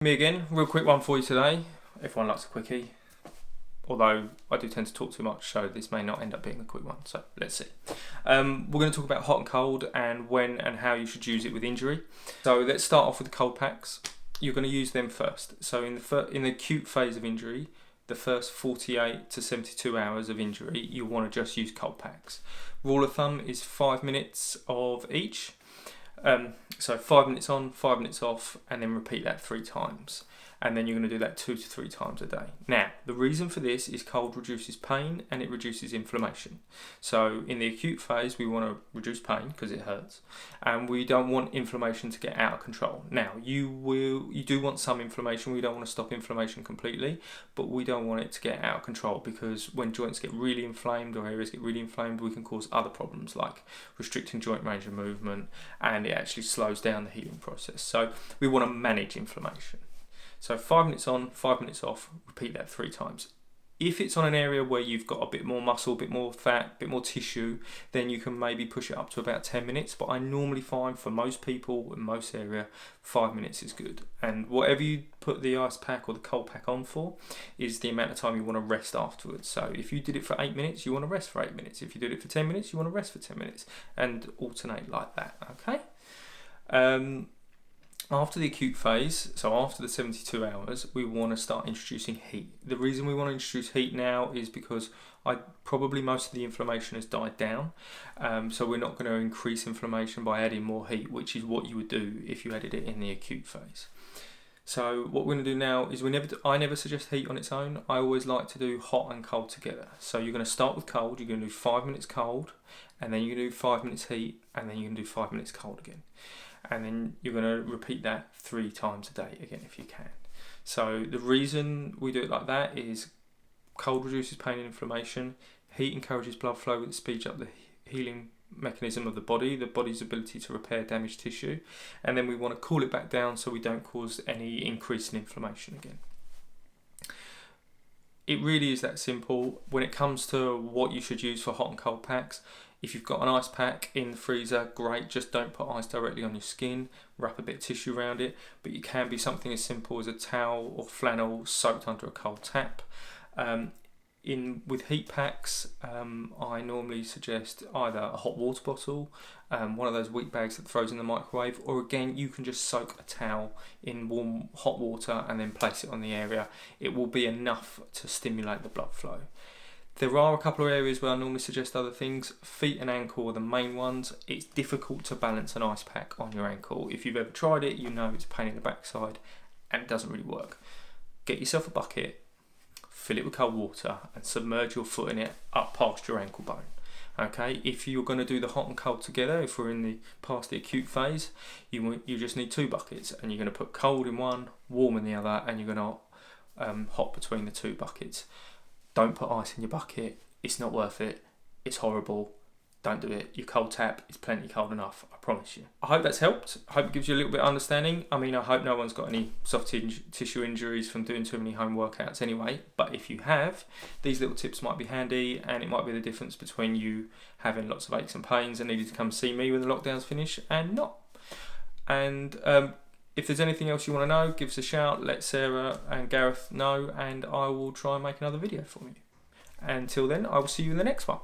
Me again, real quick one for you today. Everyone likes a quickie, although I do tend to talk too much, so this may not end up being a quick one, so let's see. We're going to talk about hot and cold and when and how you should use it with injury. So let's start off with the cold packs. You're going to use them first. So in the acute phase of injury, the first 48 to 72 hours of injury, you want to just use cold packs. Rule of thumb is 5 minutes of each. So 5 minutes on, 5 minutes off, and then repeat that 3 times. And then you're going to do that 2 to 3 times a day. Now, the reason for this is cold reduces pain and it reduces inflammation. So in the acute phase, we want to reduce pain because it hurts, and we don't want inflammation to get out of control. Now, you do want some inflammation. We don't want to stop inflammation completely, but we don't want it to get out of control, because when joints get really inflamed or areas get really inflamed, we can cause other problems like restricting joint range of movement, and it actually slows down the healing process. So we want to manage inflammation. So 5 minutes on, 5 minutes off, repeat that 3 times. If it's on an area where you've got a bit more muscle, a bit more fat, a bit more tissue, then you can maybe push it up to about 10 minutes. But I normally find for most people in most area, 5 minutes is good. And whatever you put the ice pack or the cold pack on for is the amount of time you want to rest afterwards. So if you did it for 8 minutes, you want to rest for 8 minutes. If you did it for 10 minutes, you want to rest for 10 minutes, and alternate like that, okay? After the acute phase, so after the 72 hours, we want to start introducing heat. The reason we want to introduce heat now is because probably most of the inflammation has died down. So we're not going to increase inflammation by adding more heat, which is what you would do if you added it in the acute phase. So what we're going to do now is I never suggest heat on its own. I always like to do hot and cold together. So you're going to start with cold. You're going to do 5 minutes cold, and then you're going to do 5 minutes heat, and then you're going to do 5 minutes cold again. And then you're going to repeat that 3 times a day again if you can. So the reason we do it like that is cold reduces pain and inflammation, heat encourages blood flow, which speeds up the healing mechanism of the body's ability to repair damaged tissue, and then we want to cool it back down so we don't cause any increase in inflammation again. It really is that simple. When it comes to what you should use for hot and cold packs, if you've got an ice pack in the freezer, great, just don't put ice directly on your skin, wrap a bit of tissue around it, but it can be something as simple as a towel or flannel soaked under a cold tap. With heat packs, I normally suggest either a hot water bottle, one of those weak bags that throws in the microwave, or again, you can just soak a towel in warm hot water and then place it on the area. It will be enough to stimulate the blood flow. There are a couple of areas where I normally suggest other things. Feet and ankle are the main ones. It's difficult to balance an ice pack on your ankle. If you've ever tried it, you know it's a pain in the backside and it doesn't really work. Get yourself a bucket, fill it with cold water, and submerge your foot in it up past your ankle bone. Okay, if you're going to do the hot and cold together, if we're past the acute phase, you just need 2 buckets, and you're going to put cold in one, warm in the other, and you're going to hop between the 2 buckets. Don't put ice in your bucket. It's not worth it. It's horrible. Don't do it. Your cold tap is plenty cold enough, I promise you. I hope that's helped. I hope it gives you a little bit of understanding. I mean, I hope no one's got any soft tissue injuries from doing too many home workouts anyway. But if you have, these little tips might be handy, and it might be the difference between you having lots of aches and pains and needing to come see me when the lockdowns finish and not. And if there's anything else you want to know, give us a shout, let Sarah and Gareth know, and I will try and make another video for you. Until then, I will see you in the next one.